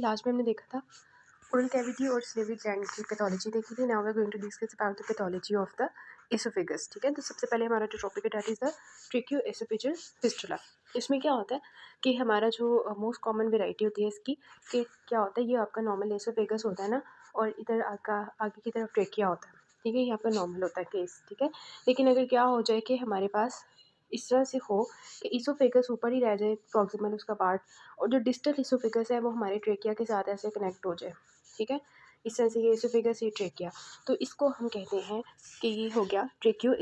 Last में हमने देखा था ओरल कैविटी और सिलिवरी ग्लैंड की पैथोलॉजी देखी थी। Now we are going to discuss about the pathology of the oesophagus. ठीक है, तो सबसे पहले हमारा जो टॉपिक है that is the tracheoesophageal fistula. इसमें क्या होता है कि हमारा जो मोस्ट कॉमन वेराइटी होती है इसकी कि क्या होता है, ये आपका नॉर्मल एसोफेगस होता है ना, और इधर आपका आगे की तरफ ट्रेकिया होता है। ठीक है, ये आपका नॉर्मल होता है केस। ठीक है, लेकिन अगर क्या हो जाए कि हमारे पास इस तरह से हो कि इसोफेगस ऊपर ही रह जाए, प्रॉक्सिमल उसका पार्ट, और जो डिस्टल इसोफेगस है वो हमारे ट्रेकिया के साथ ऐसे कनेक्ट हो जाए। ठीक है, इस तरह से ये इसोफेगस, ये ट्रेकिया, तो इसको हम कहते हैं कि ये हो गया ट्रेकियो।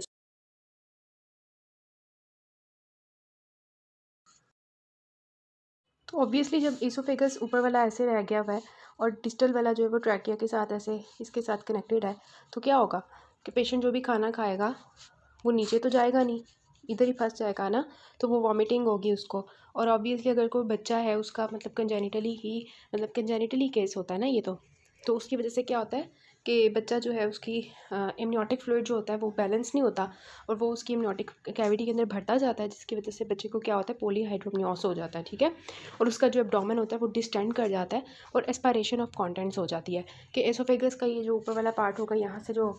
तो ऑब्वियसली जब इसोफेगस ऊपर वाला ऐसे रह गया हुआ है और डिस्टल वाला जो है वो ट्रैकिया के साथ ऐसे इसके साथ कनेक्टेड है, तो क्या होगा कि पेशेंट जो भी खाना खाएगा वो नीचे तो जाएगा नहीं, इधर ही फंस जाएगा ना, तो वो वॉमिटिंग होगी उसको। और ऑब्वियसली अगर कोई बच्चा है उसका मतलब कंजेनिटली केस होता है ना ये, तो उसकी वजह से क्या होता है कि बच्चा जो है उसकी एमनियोटिक फ्लूइड जो होता है वो बैलेंस नहीं होता, और वो उसकी एमनियोटिक कैविटी के अंदर भरता जाता है, जिसकी वजह से बच्चे को क्या होता है, पॉलीहाइड्रोमनियोस हो जाता है। ठीक है, और उसका जो एब्डोमेन होता है वो डिस्टेंड कर जाता है और एस्पायरेशन ऑफ कंटेंट्स हो जाती है कि एसोफेगस का ये जो ऊपर वाला पार्ट होगा, यहाँ से जो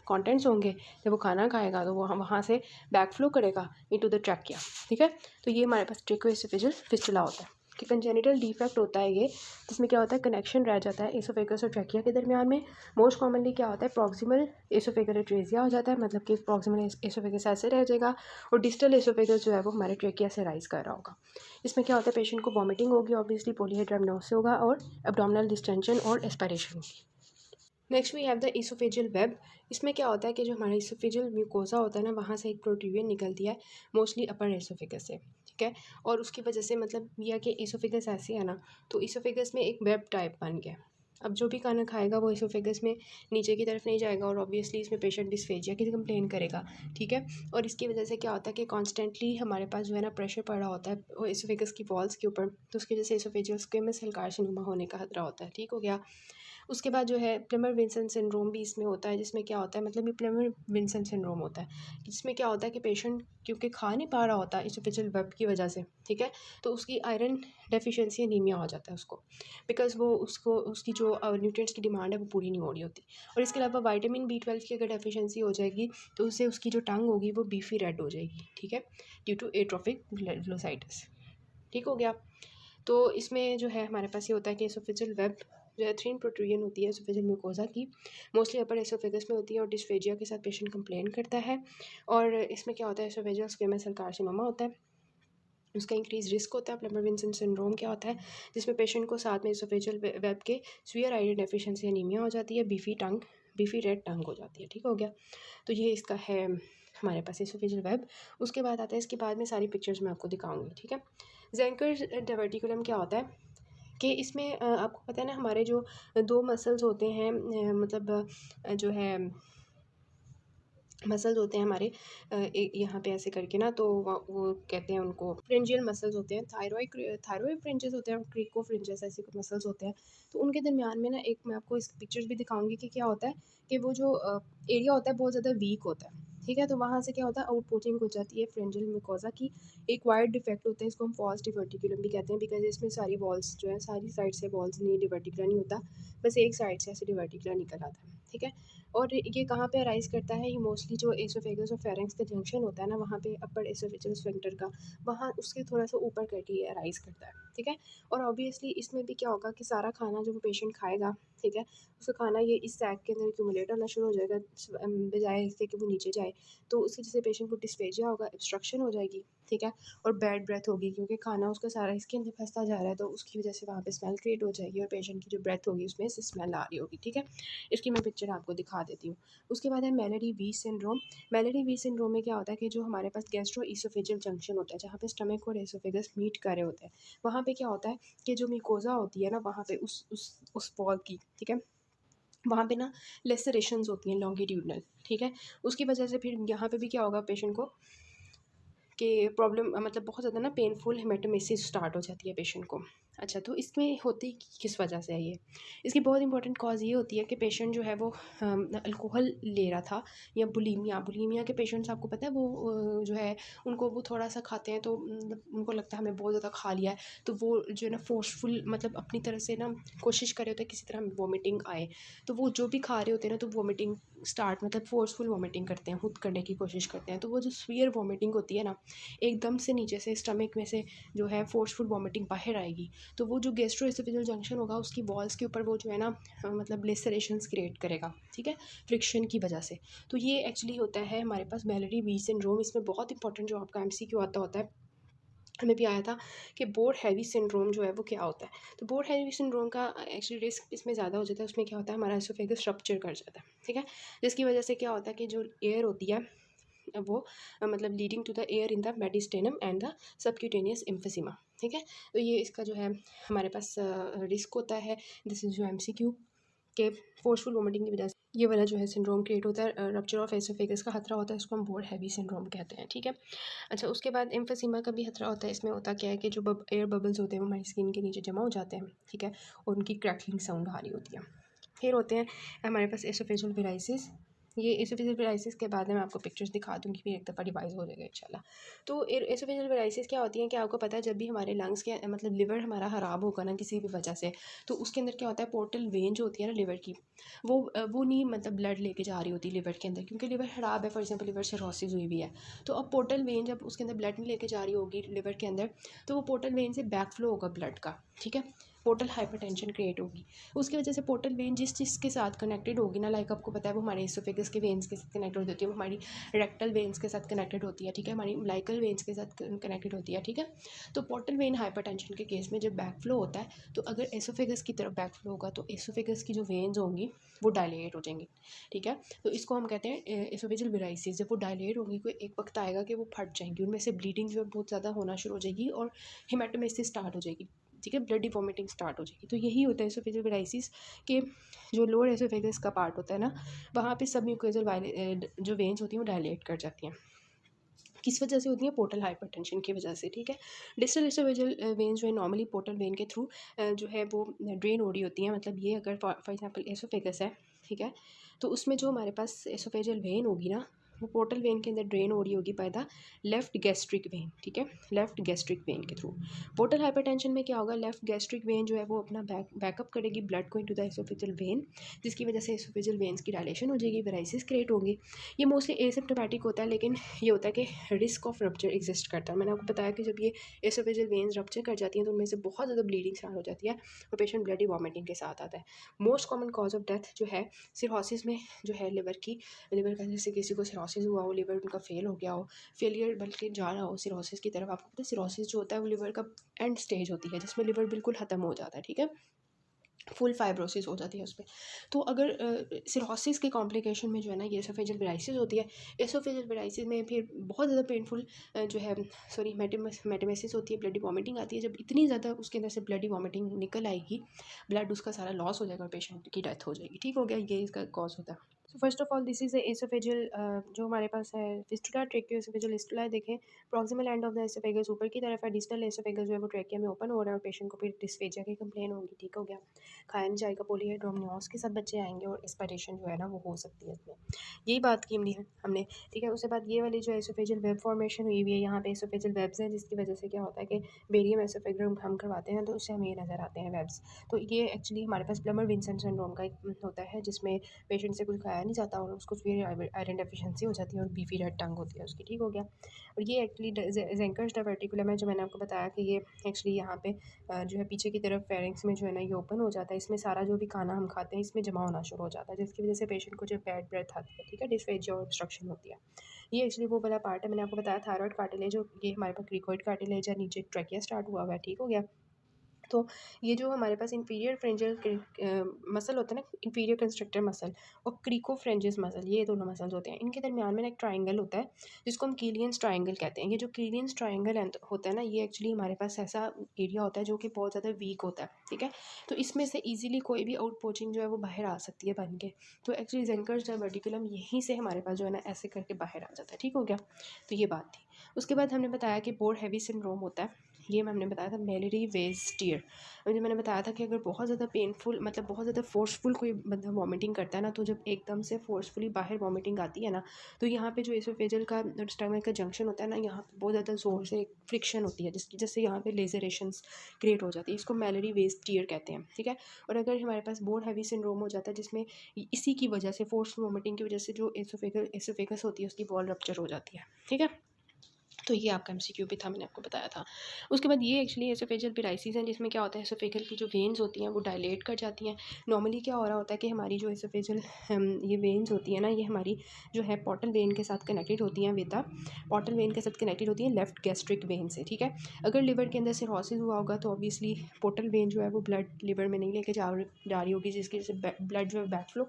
कंटेंट्स होंगे जब वो खाना खाएगा तो वो वहाँ से बैक फ्लो करेगा इनटू द ट्रैकिया। ठीक है, तो ये हमारे पास ट्रेकियोएसोफेजियल फिस्टुला होता है कि कंजेनिटल डिफेक्ट होता है ये, जिसमें क्या होता है कनेक्शन रह जाता है एसोफेगस और ट्रैकिया के दरमियान में। मोस्ट कॉमनली क्या होता है, प्रॉक्सिमल एसोफेगल एट्रेसिया हो जाता है, मतलब कि प्रॉक्सिमल एसोफेगस ऐसे रह जाएगा और डिस्टल एसोफेगस जो है वो हमारे ट्रैकिया से राइज कर रहा होगा। इसमें क्या होता है, पेशेंट को वॉमिटिंग होगी, ऑब्वियसली पॉलीहाइड्रोमनियोस होगा, और एब्डोमिनल डिस्टेंशन और एस्पायरेशन होगी। Next we have the oesophageal web. इसमें क्या होता है कि जो हमारा इसोफेजियल म्यूकोसा होता है ना, वहाँ से एक प्रोट्रूजन निकलती है मोस्टली अपर एसोफेगस से। ठीक है, और उसकी वजह से मतलब यह कि इसोफेगस ऐसे है ना, तो इसोफेगस में एक वेब टाइप बन गया। अब जो भी खाना खाएगा वो इसोफेगस में नीचे की तरफ नहीं जाएगा, और ऑब्वियसली इसमें पेशेंट डिस्फेजिया की कंप्लेन करेगा। ठीक है, और इसकी वजह से क्या होता है कि कॉन्स्टेंटली हमारे पास जो है ना प्रेशर पड़ रहा होता है वो इसोफेगस की वॉल्स के ऊपर, तो उसकी वजह से इसोफेजियल स्क्वेमस सेल कार्सिनोमा होने का खतरा होता है। ठीक हो गया। उसके बाद जो है प्लेमर विंसन सिंड्रोम भी इसमें होता है, जिसमें क्या होता है, मतलब ये प्लेमर विंसन सिंड्रोम होता है, जिसमें क्या होता है कि पेशेंट क्योंकि खा नहीं पा रहा होता इसोफेजियल वेब की वजह से, ठीक है, तो उसकी आयरन डेफिशिएंसी एनीमिया हो जाता है उसको, बिकॉज वो उसको उसकी जो न्यूट्रिएंट्स की डिमांड है वो पूरी नहीं हो रही होती। और इसके अलावा विटामिन B12 की अगर डेफिशिएंसी हो जाएगी तो उससे उसकी जो टंग होगी वो बीफी रेड हो जाएगी। ठीक है, ड्यू टू एट्रोफिक ग्लोसाइटिस। ठीक हो गया। तो इसमें जो है हमारे पास ये होता है कि एसोफेजियल वेब जो है थ्रीन प्रोट्रूजन होती है एसोफेजियल म्यूकोसा की, मोस्टली अपर एसोफेगस में होती है और डिस्फेजिया के साथ पेशेंट कंप्लेन करता है। और इसमें क्या होता है, एसोफेजियल स्क्वेमस सेल कार्सिनोमा होता है, उसका इंक्रीज रिस्क होता है। प्लेमर विंसन सिंड्रोम क्या होता है, जिसमें पेशेंट को साथ में एसोफेजियल वेब के स्वीयर आयरन डेफिशिएंसी एनीमिया हो जाती है, बीफी रेड टंग हो जाती है। ठीक हो गया, तो ये इसका है हमारे पास एसोफेजियल वेब। उसके बाद आता है, इसके बाद में सारी पिक्चर्स मैं आपको दिखाऊंगी। ठीक है, ज़ेंकर डायवर्टिकुलम क्या होता है कि इसमें आपको पता है ना, हमारे जो दो मसल्स होते हैं, मतलब जो है मसल्स होते हैं हमारे यहाँ पे ऐसे करके ना, तो वो कहते हैं उनको फ्रिंजियल मसल्स होते हैं, थायरॉइड फ्रिंजेस होते हैं, क्रिको फ्रिंजेस, ऐसे कुछ मसल्स होते हैं। तो उनके दरमियान में ना एक मैं आपको इस पिक्चर्स भी दिखाऊंगी कि क्या होता है कि वो जो एरिया होता है बहुत ज़्यादा वीक होता है। ठीक है, तो वहाँ से क्या होता है, आउटपुटिंग हो जाती है फ्रिंजियल म्यूकोसा की। एक वाइड डिफेक्ट होता है, इसको हम फॉल्स डिवर्टिकुलम भी कहते हैं, बिकॉज इसमें सारी वॉल्स जो है सारी साइड से वॉल्स नहीं, डिवर्टिकुलर नहीं होता, बस एक साइड से ऐसे डिवर्टिकुलर निकल आता है। ठीक है, और ये कहाँ पे अराइज़ करता है, ये मोस्टली जो एसोफेगस और फेरेंक्स का जंक्शन होता है ना, वहाँ पे अपर एसोफेजियल स्फिंक्टर का, वहाँ उसके थोड़ा सा ऊपर करके ये अराइज़ करता है। ठीक है, और ऑब्वियसली इसमें भी क्या होगा कि सारा खाना जो वो पेशेंट खाएगा, ठीक है, उसका खाना ये इस सैक के अंदर एक्यूमुलेट होना शुरू हो जाएगा, बजाय इसके कि वो नीचे जाए, तो उसकी वजह से पेशेंट को डिस्फेजिया होगा, ऑब्स्ट्रक्शन हो जाएगी। ठीक है, और बैड ब्रेथ होगी, क्योंकि खाना उसका सारा इसके अंदर फंसता जा रहा है, तो उसकी वजह से वहाँ पे स्मेल क्रिएट हो जाएगी और पेशेंट की जो ब्रेथ होगी उसमें से स्मेल आ रही होगी। ठीक है, इसकी मैं पिक्चर आपको दिखा देती हूँ। उसके बाद है मेलेरी वी सिंड्रोम। मेलेरी वी सिंड्रोम में क्या होता है कि जो हमारे पास गैस्ट्रो ईसोफेजियल जंक्शन होता है, जहाँ पे स्टमक और एसोफेगस मीट कर रहे होते हैं, वहाँ पे क्या होता है कि जो मिकोजा होती है ना, वहाँ पे उस वॉल की, ठीक है, वहाँ पे ना लेसरेशंस होती हैं लॉन्गिट्यूडनल। ठीक है, उसकी वजह से फिर यहाँ पे भी क्या होगा पेशेंट को कि प्रॉब्लम, मतलब बहुत ज़्यादा ना पेनफुल हेमेटोमेसिस स्टार्ट हो जाती है पेशेंट को। अच्छा, तो इसमें होती किस वजह से है ये? इसकी बहुत इंपॉर्टेंट कॉज़ ये होती है कि पेशेंट जो है वो अल्कोहल ले रहा था, या बुलीमिया के पेशेंट्स आपको पता है वो जो है उनको वो थोड़ा-सा खाते हैं तो उनको लगता है हमने बहुत ज़्यादा खा लिया है, तो वो जो है ना फ़ोर्सफुल मतलब अपनी तरफ से ना कोशिश कर रहे होते हैं किसी तरह वॉमिटिंग आए। तो वो जो भी खा रहे होते हैं ना तो वॉमिटिंग स्टार्ट मतलब फ़ोर्सफुल वॉमिटिंग करते हैं, खुद करने की कोशिश करते हैं। तो वो जो सीवियर वॉमिटिंग होती है ना, एकदम से नीचे से स्टमक में से जो है फ़ोर्सफुल वॉमिटिंग बाहर आएगी। तो वो जो गैस्ट्रोएसोफेजियल जंक्शन होगा उसकी वॉल्स के ऊपर वो जो है ना मतलब लेसरेशंस क्रिएट करेगा, ठीक है, फ्रिक्शन की वजह से। तो ये एक्चुअली होता है हमारे पास बैलरी वी सिंड्रोम। इसमें बहुत इंपॉर्टेंट जो आपका एमसीक्यू आता होता है, हमें भी आया था कि बोर हैवी सिंड्रोम जो है वो क्या होता है। तो बोर हैवी सिंड्रोम का एक्चुअली रिस्क इसमें ज़्यादा हो जाता है। उसमें क्या होता है, हमारा एसोफेगस रप्चर कर जाता है, ठीक है, जिसकी वजह से क्या होता है कि जो एयर होती है वो मतलब leading to the air in the mediastinum and the subcutaneous emphysema, ठीक है। तो ये इसका जो है हमारे पास रिस्क होता है। दिस इज़ जो एमसीक्यू के फोर्सफुल वोमिटिंग की वजह से ये वाला जो है सिंड्रोम क्रिएट होता है, रप्चर ऑफ एसोफेगस का खतरा होता है, इसको हम बोर हैवी सिंड्रोम कहते हैं, ठीक है। अच्छा, उसके बाद एम्फिसीमा का भी खतरा होता है। इसमें होता क्या है कि जो एयर बबल्स होते हैं वो हमारी स्किन के नीचे जमा हो जाते हैं, ठीक है, और उनकी क्रैकलिंग साउंड आ रही होती है। फिर होते हैं हमारे पास एसोफेजियल वेराइसिस। ये एसोफेजियल वेराइसिस के बाद में मैं आपको पिक्चर्स दिखा दूँगी, फिर एक दफ़ा रिवाइज़ हो जाएगा इंशाल्लाह। तो एसोफेजियल वेराइसिस क्या होती है कि आपको पता है जब भी हमारे लंग्स के मतलब लिवर हमारा ख़राब होगा ना किसी भी वजह से, तो उसके अंदर क्या होता है, पोर्टल वेन जो होती है ना लिवर की, वो नहीं मतलब ब्लड लेके जा रही होती लिवर के अंदर, क्योंकि लिवर ख़राब है, फॉर एग्जांपल लिवर सिरोसिस हुई हुई है। तो अब पोर्टल वेन जब उसके अंदर ब्लड नहीं लेके जा रही होगी लिवर के अंदर, तो वो पोर्टल वेन से बैक फ्लो होगा ब्लड का, ठीक है, पोर्टल हाइपरटेंशन क्रिएट होगी। उसकी वजह से पोर्टल वेन जिस चीज़ के साथ कनेक्टेड होगी ना, लाइक आपको पता है वो हमारे एसोफेगस के वेन्स के साथ कनेक्ट होती है, वो हमारी रेक्टल वेन्स के साथ कनेक्टेड होती है, ठीक है, हमारी उम्बिलिकल वेन्स के साथ कनेक्टेड होती है, ठीक है। तो पोर्टल वेन हाइपरटेंशन के केस में जब बैक फ्लो होता है, तो अगर एसोफेगस की तरफ बैक फ्लो होगा तो एसोफेगस की जो वेन्स होंगी वो डायलेट हो जाएंगी, ठीक है। तो इसको हम कहते हैं एसोफेजियल वेराइसिस। जब वो डायलेट होंगी कोई एक वक्त आएगा कि वो फट जाएंगी, उनमें से ब्लीडिंग जो है बहुत ज़्यादा होना शुरू हो जाएगी और हेमाटोमेसिस स्टार्ट हो जाएगी, ठीक है, ब्लडी वॉमिटिंग स्टार्ट हो जाएगी। तो यही होता है एसोफेजियल वेराइसिस के जो लोअर एसोफेगस का पार्ट होता है ना, वहाँ पे सब म्यूकोजल जो वेन्स होती हैं वो डायलेट कर जाती हैं। किस वजह से होती है, पोर्टल हाइपरटेंशन की वजह से, ठीक है। डिस्टल एसोफेजियल वेन जो है नॉर्मली पोर्टल वेन के थ्रू जो है वो ड्रेन हो रही होती हैं। मतलब ये अगर फॉर एग्जांपल एसोफेगस है, ठीक है, तो उसमें जो हमारे पास एसोफेजियल वेन होगी ना, वो पोर्टल वेन के अंदर ड्रेन हो रही होगी by the left gastric when, ठीक है, लेफ्ट गैस्ट्रिक वेन के थ्रू। पोर्टल हाइपरटेंशन में क्या होगा, लेफ्ट गैस्ट्रिक वेन जो है वो अपना बैकअप करेगी ब्लड को इनटू द एसोफेजियल वेन, जिसकी वजह से एसोफेजियल वेन्स की डायलेशन हो जाएगी, वेराइसिस क्रिएट होंगी। ये मोस्टली एसिम्प्टोमेटिक होता है, लेकिन ये होता है कि रिस्क ऑफ रप्चर एग्जिस्ट करता है। मैंने आपको बताया कि जब ये एसोफेजियल वेन्स रप्चर कर जाती हैं तो उनमें से बहुत ज़्यादा ब्लीडिंग स्टार्ट हो जाती है और पेशेंट ब्लडी वॉमिटिंग के साथ आता है। Most common cause of death जो है सिरोसिस में जो है लिवर का, जैसे किसी को सिरोसिस हुआ हो, लिवर उनका फेल हो गया हो, फेलियर बल्कि जा रहा हो सिरोसिस की तरफ। आपको पता है सिरोसिस जो होता है वो लिवर का एंड स्टेज होती है, जिसमें लिवर बिल्कुल ख़त्म हो जाता है, ठीक है, फुल फाइब्रोसिस हो जाती है उसमें। तो अगर सिरोसिस के कॉम्प्लिकेशन में जो है ना ये एसोफेजियल वेराइसिस होती है। एसोफेजियल वेराइसिस में फिर बहुत ज़्यादा पेनफुल जो है सॉरी मेटेमेसिस होती है, ब्लडी वॉमिटिंग आती है। जब इतनी ज़्यादा उसके अंदर से ब्लडी वॉमिटिंग निकल आएगी, ब्लड उसका सारा लॉस हो जाएगा और पेशेंट की डेथ हो जाएगी, ठीक हो गया, ये इसका कॉज होता है। So first of all this is oesophageal जो हमारे पास है फिस्टुला ट्रेकियो एसोफेजियल फिस्टुला देखें, proximal end of the oesophagus ऊपर की तरफ है, डिस्टल एसोफेगस जो है वो ट्रेकिया में ओपन हो रहा है और पेशेंट को फिर डिस्फेजिया की कंप्लेन होगी, ठीक हो गया, खाया नहीं जाएगा, पॉलीहाइड्रोमनियोस के साथ बच्चे आएंगे और एस्पिरेशन जो है ना वो हो सकती है इसमें। यही बात की हमने, ठीक है। उसके बाद ये वाली जो एसोफेजियल वेब फॉर्मेशन हुई हुई है, यहाँ पे एसोफेजियल वेब्स हैं, जिसकी वजह से क्या होता है कि बेरियम एसोफेगम हम करवाते हैं तो उससे हमें ये नज़र आते हैं वेब्स। तो ये एक्चुअली हमारे पास प्लमर विंसेंट सिंड्रोम का एक होता है, जिसमें पेशेंट से कुछ खाया नहीं जाता और उसको फिर आयरन डेफिशिएंसी हो जाती है और बीफी रेड टंग होती है उसकी, ठीक हो गया। और ये एक्चुअली जेंकर्स डायवर्टिकुलम है, जो मैंने आपको बताया कि ये एक्चुअली यहाँ पे जो है पीछे की तरफ फेरिंग्स में जो है ना ये ओपन हो जाता है। इसमें सारा जो भी खाना हम खाते हैं इसमें जमा होना शुरू हो जाता है, जिसकी वजह से पेशेंट को जो बैड ब्रेथ आती है, ठीक है, डिस्फेजिया और ऑब्स्ट्रक्शन होती है। ये एक्चुअली वो वाला पार्ट है, मैंने आपको बताया थायरॉइड कार्टिलेज, ये हमारे पास क्रिकोइड कार्टिलेज है, नीचे ट्रैकिया स्टार्ट हुआ हुआ है, ठीक हो गया। तो ये जो हमारे पास इंफीरियर फ्रेंजियल मसल होता है ना, इंफीरियर कंस्ट्रक्टर मसल और क्रिको फ्रेंजियस मसल, ये दोनों मसल्स होते हैं, इनके दरमियान में एक ट्राइंगल होता है जिसको हम कीलियंस ट्राइंगल कहते हैं। ये जो कीलियंस ट्राइंगल होता है ना, ये एक्चुअली हमारे पास ऐसा एरिया होता है जो कि बहुत ज़्यादा वीक होता है, ठीक है। तो इसमें से ईजिली कोई भी आउट पोचिंग जो है वो बाहर आ सकती है बन के। तो एक्चुअली जेंकर्स डायवर्टिकुलम यहीं से हमारे पास जो है ना ऐसे करके बाहर आ जाता है, ठीक हो गया। तो ये बात थी। उसके बाद हमने बताया कि बोर हैवी सिंड्रोम होता है, ये हमने बताया था मेलरी वेज स्टीयर। अभी मैंने बताया था कि अगर बहुत ज़्यादा पेनफुल मतलब बहुत ज़्यादा फोर्सफुल कोई बंदा वॉमिटिंग करता है ना, तो जब एकदम से फोर्सफुली बाहर वॉमिटिंग आती है ना, तो यहाँ पे जो एसोफेजियल का स्टमक का जंक्शन होता है ना, यहाँ पे बहुत ज़्यादा ज़ोर से फ्रिक्शन होती है, जिसकी जैसे यहाँ पे लेजरेशंस क्रिएट हो जाती है। इसको मेलरी वेज स्टीयर कहते हैं, ठीक है। और अगर हमारे पास बोन हैवी सिंड्रोम हो जाता है, जिसमें इसी की वजह से फोर्सफुल वॉमिटिंग की वजह से जो एसोफेगस होती है उसकी वॉल रप्चर हो जाती है, ठीक है। तो ये आपका एमसीक्यू भी था, मैंने आपको बताया था। उसके बाद ये एक्चुअली एसोफेजियल पिराइसिस हैं, जिसमें क्या होता है एसोफेगल की जो वेन्स होती हैं वो डायलेट कर जाती हैं। नॉर्मली क्या हो रहा होता है कि हमारी जो एसोफेजियल ये वेन्स होती हैं ना, ये हमारी जो है पोर्टल वेन के साथ कनेक्टेड होती हैं, विद द पोर्टल वेन के साथ कनेक्टेड होती हैं लेफ्ट गैस्ट्रिक वेन से, ठीक है। अगर लिवर के अंदर सिरोसिस हुआ होगा तो ऑब्वियसली पोर्टल वेन जो है वो ब्लड लिवर में नहीं लेके जा रही होगी, जिसकी वजह से ब्लड जो है बैक फ्लो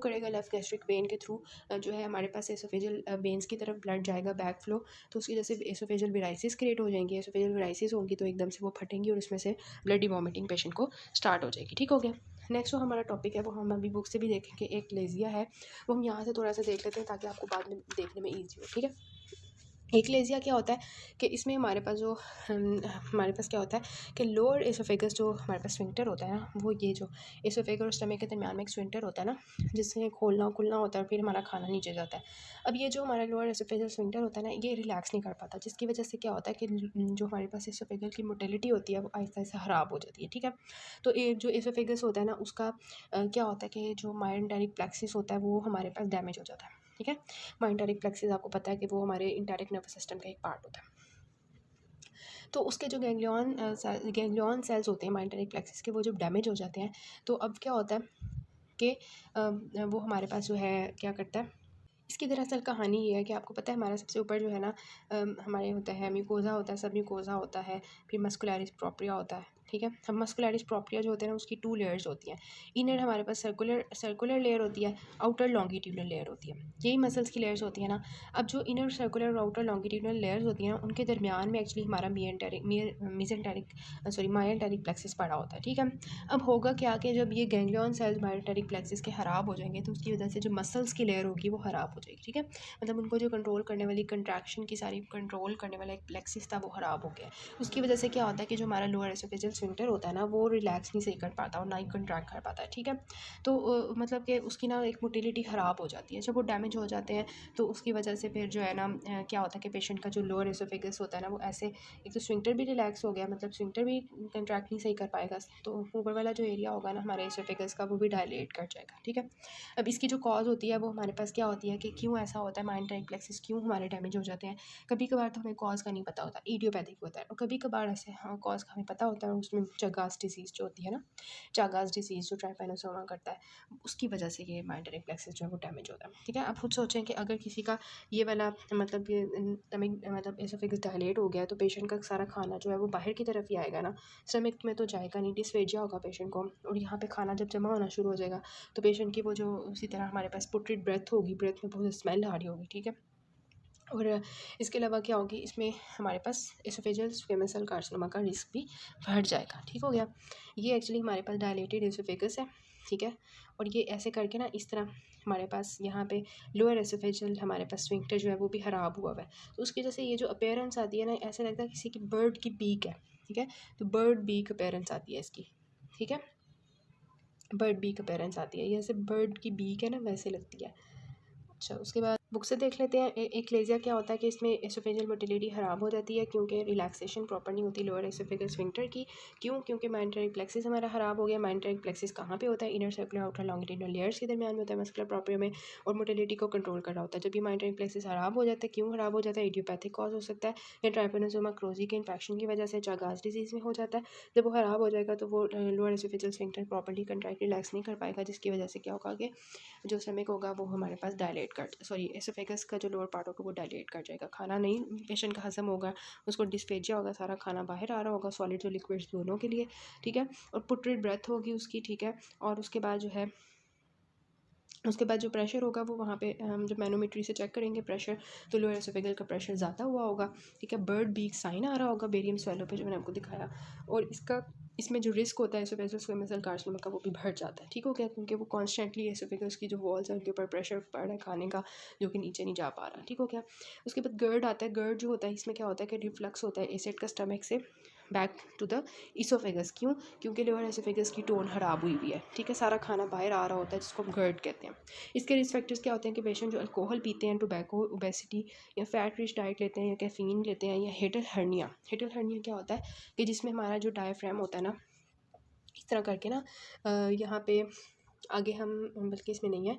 करेगा लेफ्ट गैस्ट्रिक वेन के थ्रू, जो है हमारे पास एसोफेजियल वेन्स की तरफ ब्लड जाएगा बैक फ्लो। तो उसकी वजह से एसोफेजियल वेराइसिस क्रिएट हो जाएंगी। एसोफेजियल वेराइसिस होंगी तो एकदम से वो फटेंगी और उसमें से ब्लडी वॉमिटिंग पेशेंट को स्टार्ट हो जाएगी, ठीक हो गया। नेक्स्ट जो हमारा टॉपिक है वो हम अभी बुक से भी देखेंगे, एक लेजिया है, वो हम यहाँ से थोड़ा सा देख लेते हैं ताकि आपको बाद में देखने में ईजी हो, ठीक है। एकलेजिया क्या होता है कि इसमें हमारे पास जो हमारे पास क्या होता है कि लोअर एसोफेगस जो हमारे पास स्फिंक्टर होता है ना, वो ये जो एसोफेगस और स्टमक के दरमियान में एक स्फिंक्टर होता है ना, जिससे खोलना खुलना होता है, फिर हमारा खाना नीचे जाता है। अब ये जो हमारा लोअर एसोफेगस स्फिंक्टर होता है ना, ये रिलैक्स नहीं कर पाता, जिसकी वजह से क्या होता है कि जो हमारे पास एसोफेगल की मोटिलिटी होती है वो आहिस्ता आहिस्ता ख़राब हो जाती है, ठीक है। तो ये जो एसोफेगस होता है ना, उसका क्या होता है कि जो मायोइंटारिक प्लेक्सिस होता है वो हमारे पास डैमेज हो जाता है, ठीक है। मायोइंटारिक प्लेक्सिस आपको पता है कि वो हमारे इंटारिक नर्वस सिस्टम का एक पार्ट होता है। तो उसके जो गैंग्लियन सेल्स होते हैं मायोइंटारिक प्लेक्सिस के, वो जब डैमेज हो जाते हैं तो अब क्या होता है कि वो हमारे पास जो है क्या करता है। इसकी दरअसल कहानी ये है कि आपको पता है हमारा सबसे ऊपर जो है ना हमारे होता है म्यूकोजा होता है, सब म्यूकोजा होता है, फिर मस्कुलरिस प्रोप्रिया होता है, ठीक है। अब मस्कुलरिस प्रोप्रिया जो होते हैं ना, उसकी 2 लेयर्स होती हैं। इनर हमारे पास सर्कुलर लेयर होती है, आउटर लॉन्गिट्यूडनल लेयर होती है, यही मसल्स की लेयर्स होती है ना। अब जो इनर सर्कुलर और आउटर लॉन्गिट्यूडनल लेयर्स होती हैं ना, उनके दरमियान में एक्चुअली हमारा मायोइंटारिक प्लेक्सिस पड़ा होता है, ठीक है। अब होगा क्या कि जब ये गैंग्लियन सेल्स मायोइंटारिक प्लेक्सिस के ख़राब हो जाएंगे तो उसकी वजह से जो मसल्स की लेयर होगी वो ख़राब हो जाएगी, ठीक है। मतलब उनको जो कंट्रोल करने वाली कंट्रैक्शन की सारी कंट्रोल करने वाला एक प्लेक्सिस था वो ख़राब हो गया। उसकी वजह से क्या होता है कि जो हमारा लोअर एसोफेजियल स्फिंक्टर होता है ना, वो रिलैक्स नहीं सही कर पाता और ना ही कंट्रैक्ट कर पाता है, ठीक है। तो मतलब कि उसकी ना एक मोटिलिटी ख़राब हो जाती है। जब वो डैमेज हो जाते हैं तो उसकी वजह से फिर जो है ना क्या होता है कि पेशेंट का जो लोअर एसोफेगस होता है ना, वो ऐसे एक तो स्फिंक्टर भी रिलैक्स हो गया, मतलब स्फिंक्टर भी कंट्रैक्ट नहीं सही कर पाएगा, तो ऊपर वाला जो एरिया होगा ना हमारे एसोफेगस का, वो भी डायलेट कर जाएगा, ठीक है। अब इसकी जो कॉज होती है वो हमारे पास क्या होती है कि क्यों ऐसा होता है, मायोइंटारिक प्लेक्सिस क्यों हमारे डैमेज हो जाते हैं। कभी कभार तो हमें कॉज का नहीं पता होता, इडियोपैथिक होता है, और कभी कभार ऐसे हाँ कॉज का हमें पता होता है, उसमें चागास डिजीज़ जो होती है ना, चागास डिजीज़ जो ट्राइपेनोसोमा करता है, उसकी वजह से ये मायोइंटारिक प्लेक्सिस जो है वो डैमेज होता है, ठीक है। अब खुद सोचें कि अगर किसी का ये वाला मतलब ये स्टमक मतलब एसोफेगस डायलेट हो गया तो पेशेंट का सारा खाना जो है वो बाहर की तरफ ही आएगा ना, स्टमक में तो जाएगा नहीं, डिस्फेजिया होगा पेशेंट को, और यहाँ पे खाना जब जमा होना शुरू हो जाएगा तो पेशेंट की वो जो उसी तरह हमारे पास पुट्रिड ब्रेथ होगी, ब्रेथ में बहुत स्मेल आ रही होगी, ठीक है। और इसके अलावा क्या होगी, इसमें हमारे पास एसोफेजियल स्क्वेमस सेल कार्सिनोमा का रिस्क भी बढ़ जाएगा, ठीक हो गया। ये एक्चुअली हमारे पास डायलेटेड एसोफेगस है, ठीक है। और ये ऐसे करके ना इस तरह हमारे पास यहाँ पे लोअर एसोफेजियल हमारे पास स्फिंक्टर जो है वो भी ख़राब हुआ है, तो उसकी वजह से ये जो अपीयरेंस आती है ना, ऐसा लगता है किसी की बर्ड की बीक है, ठीक है। तो बर्ड बीक अपीयरेंस आती है इसकी, ठीक है। बर्ड बीक अपीयरेंस आती है, ये जैसे बर्ड की बीक है ना वैसे लगती है। अच्छा, उसके बाद बुक से देख लेते हैं एक्लेजिया क्या होता है कि इसमें एसोफेजियल मोटिलिटी ख़राब हो जाती है क्योंकि रिलैक्सेशन प्रॉपर नहीं होती लोअर एसोफेजियल स्फिंक्टर की। क्यों? क्योंकि मायोइंटारिक प्लेक्सिस हमारा ख़राब हो गया। मायोइंटारिक प्लेक्सिस कहाँ पे होता है? Inner circular outer longitudinal layers के दरमियान में होता है, मस्कुलर प्रोप्रिया में, और मोटिलिटी को कंट्रोल कर रहा होता है। जब भी मायोइंटारिक प्लेक्सिस ख़राब हो जाता है, क्यों ख़राब हो जाता है? इडियोपैथिक कॉज हो सकता है या ट्राइपेनोसोमा क्रोजी के इन्फेक्शन की वजह से, चागास डिजीज़ में हो जाता है। जब वो ख़राब हो जाएगा तो वो lower oesophageal sphincter properly contract relax नहीं कर पाएगा, जिसकी वजह से क्या होगा कि जो स्टमक होगा वो हमारे पास डायलेट कर सॉरी एसोफेगस का जो लोअर पार्ट होगा वो डायलेट कर जाएगा, खाना नहीं पेशेंट का हजम होगा, उसको डिस्फेजिया होगा, सारा खाना बाहर आ रहा होगा, सॉलिड और लिक्विड्स दोनों के लिए, ठीक है। और पुट्रिड ब्रेथ होगी उसकी, ठीक है। और उसके बाद जो प्रेशर होगा वो वहाँ पे हम जब मैनोमेट्री से चेक करेंगे प्रेशर, तो लोअर एसोफेगल का प्रेशर ज़्यादा हुआ होगा, ठीक है। बर्ड बीक साइन आ रहा होगा बेरियम स्वेलो पे जो मैंने आपको दिखाया, और इसमें जो रिस्क होता है एसोफेगस स्क्वेमस सेल कार्सिनोमा का वो भी बढ़ जाता है। ठीक हो गया, क्योंकि वो कॉन्स्टेंटली एसोफेगस की जो वॉल्स है उनके ऊपर प्रेशर पड़ रहा है खाने का, जो कि नीचे नहीं जा पा रहा। ठीक हो गया। उसके बाद गर्ड आता है। गर्ड जो होता है इसमें क्या होता है कि रिफ्लक्स होता है एसिड का स्टमक से बैक टू द इसोफेगस। क्यों? क्योंकि लोअर एसोफेगस की टोन खराब हुई हुई है। ठीक है, सारा खाना बाहर आ रहा होता है, जिसको हम गर्ड कहते हैं। इसके रिस्क फैक्टर्स क्या होते हैं कि पेशेंट जो अल्कोहल पीते हैं, टोबैको, ओबेसिटी या फैट रिच डाइट लेते हैं या कैफीन लेते हैं, या हेटल हर्निया। हेटल हर्निया क्या होता है कि जिसमें हमारा जो डायफ्राम होता है ना, इस तरह करके ना यहाँ पे आगे हम बल्कि इसमें नहीं है,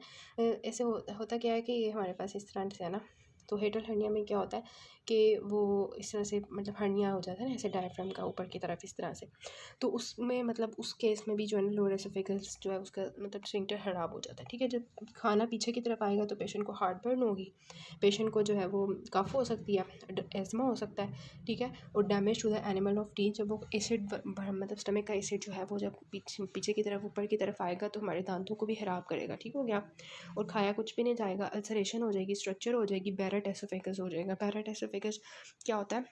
ऐसे होता क्या है कि ये हमारे पास इस तरह से है ना, तो हेटल हर्निया में क्या होता है कि वो इस तरह से मतलब हर्निया हो जाता है ना ऐसे डायफ्राम का ऊपर की तरफ इस तरह से। तो उसमें मतलब उस केस में भी जो है ना लोअर एसोफेगस जो है उसका मतलब स्फिंक्टर खराब हो जाता है। ठीक है, जब खाना पीछे की तरफ आएगा तो पेशेंट को हार्ट बर्न होगी, पेशेंट को जो है वो कफ हो सकती है, एस्मा हो सकता है। ठीक है, और damage to the animal of T, जब वो एसिड मतलब स्टमक का एसिड जो है वो जब पीछे की तरफ ऊपर की तरफ आएगा तो हमारे दांतों को भी खराब करेगा। ठीक हो गया, और खाया कुछ भी नहीं जाएगा, अल्सरेशन हो जाएगी, स्ट्रक्चर हो जाएगी, बैरेट एसोफेगस हो जाएगा। बैरेट एसोफेगस क्या होता है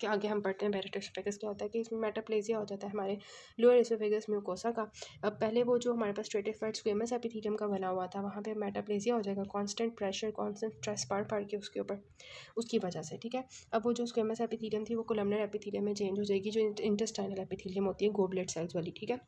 कि आगे हम पढ़ते हैं। बैरेट एसोफेगस क्या होता है कि इसमें मेटाप्लेजिया हो जाता है हमारे लोअर एसोफेगस म्यूकोसा का। अब पहले वो जो हमारे पास स्ट्रेटिफाइड स्क्वेमस एपिथेलियम का बना हुआ था, वहाँ पे मेटाप्लेजिया हो जाएगा, कांस्टेंट प्रेशर कांस्टेंट स्ट्रेस पड़ के उसके ऊपर, उसकी वजह से। ठीक है, अब वो जो स्क्वेमस एपिथेलियम थी वो कोलमनर एपिथेलियम में चेंज हो जाएगी, जो इंटेस्टाइनल एपिथेलियम होती है, गोबलेट सेल्स वाली। ठीक है,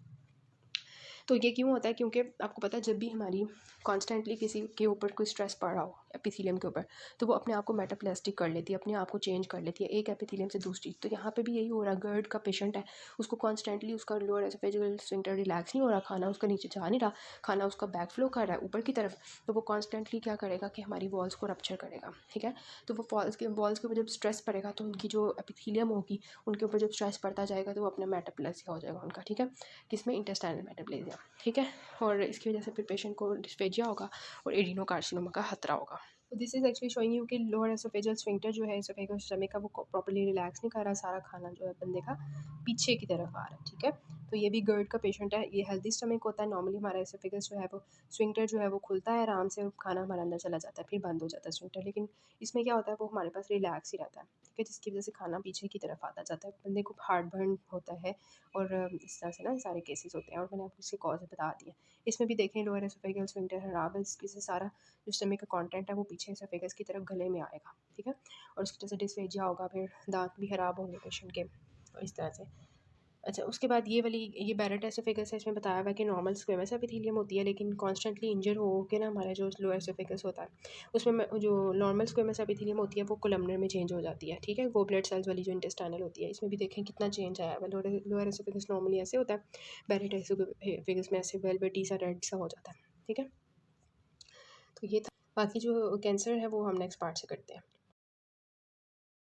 तो ये क्यों होता है? क्योंकि आपको पता है जब भी हमारी कॉन्स्टेंटली किसी के ऊपर कोई स्ट्रेस पड़ रहा हो एपिथेलियम के ऊपर, तो वो अपने आप को मेटाप्लास्टिक कर लेती है, अपने आप को चेंज कर लेती है एक एपिथेलियम से दूसरी। तो यहाँ पे भी यही हो रहा है। गर्ड का पेशेंट है, उसको कॉन्स्टेंटली उसका लोअर एसोफेजियल स्फिंक्टर रिलैक्स नहीं हो रहा, खाना उसका नीचे जा नहीं रहा, खाना उसका बैक फ्लो कर रहा है ऊपर की तरफ, तो वो कॉन्स्टेंटली क्या करेगा कि हमारी वॉल्स को रप्चर करेगा। ठीक है, तो वो वॉल्स के ऊपर जब स्ट्रेस पड़ेगा तो उनकी जो एपिथेलियम होगी उनके ऊपर जब स्ट्रेस पड़ता जाएगा तो वो अपना मेटाप्लेसिया हो जाएगा उनका। ठीक है, किसमें? इंटेस्टाइनल मेटाप्लेसिया। ठीक है, और इसकी वजह से फिर पेशेंट को डिस्फेजिया होगा और एडिनोकार्सिनोमा का खतरा होगा। तो this is actually showing you कि लोअर एसोफेजियल स्फिंक्टर जो है एसोफेगस स्टमक का, वो प्रॉपर्ली रिलैक्स नहीं कर रहा, सारा खाना जो है बंदे का पीछे की तरफ आ रहा है। ठीक है, तो ये भी गर्ड का पेशेंट है। ये हेल्दी स्टमक होता है। नॉर्मली हमारा एसोफेगस जो है वो स्फिंक्टर जो है वो खुलता है आराम से और खाना हमारे अंदर चला जाता है, फिर बंद हो जाता है स्फिंक्टर। लेकिन इसमें क्या होता है, वो हमारे पास रिलैक्स ही रहता है। ठीक है, जिसकी वजह से खाना पीछे की तरफ आता जाता है, बंदे को हार्ट बर्न होता है, और इस तरह से ना सारे केसेस होते हैं, और मैंने आपको इसके कॉज बता दिए। इसमें भी देखें लोअर एसोफेगल स्फिंक्टर खराब है, इसकी से सारा जो स्टमक का कंटेंट है वो पीछे एसोफेगस की तरफ गले में आएगा। ठीक है, और उसकी वजह से डिस्फेजिया होगा, फिर दांत भी खराब होंगे पेशेंट के, और इस तरह से। अच्छा, उसके बाद ये बैरेट एसोफेगस है। इसमें बताया हुआ है कि नॉर्मल स्क्वेमस एपिथेलियम होती है, लेकिन कॉन्स्टेंटली इंजर हो के ना हमारा जो लोअर एसोफेगस होता है उसमें जो नॉर्मल स्क्वेमस एपिथेलियम होती है वो कोलमनर में चेंज हो जाती है। ठीक है, गोबलेट सेल्स वाली जो इंटेस्टाइनल होती है, इसमें भी देखें कितना चेंज आया है। लोअर एसोफेगस नॉर्मली ऐसे होता है, बैरेट एसोफेगस में ऐसे वेलवेटी सा रेड सा हो जाता है। ठीक है, तो ये था। बाकी जो कैंसर है वो हम नेक्स्ट पार्ट से करते हैं।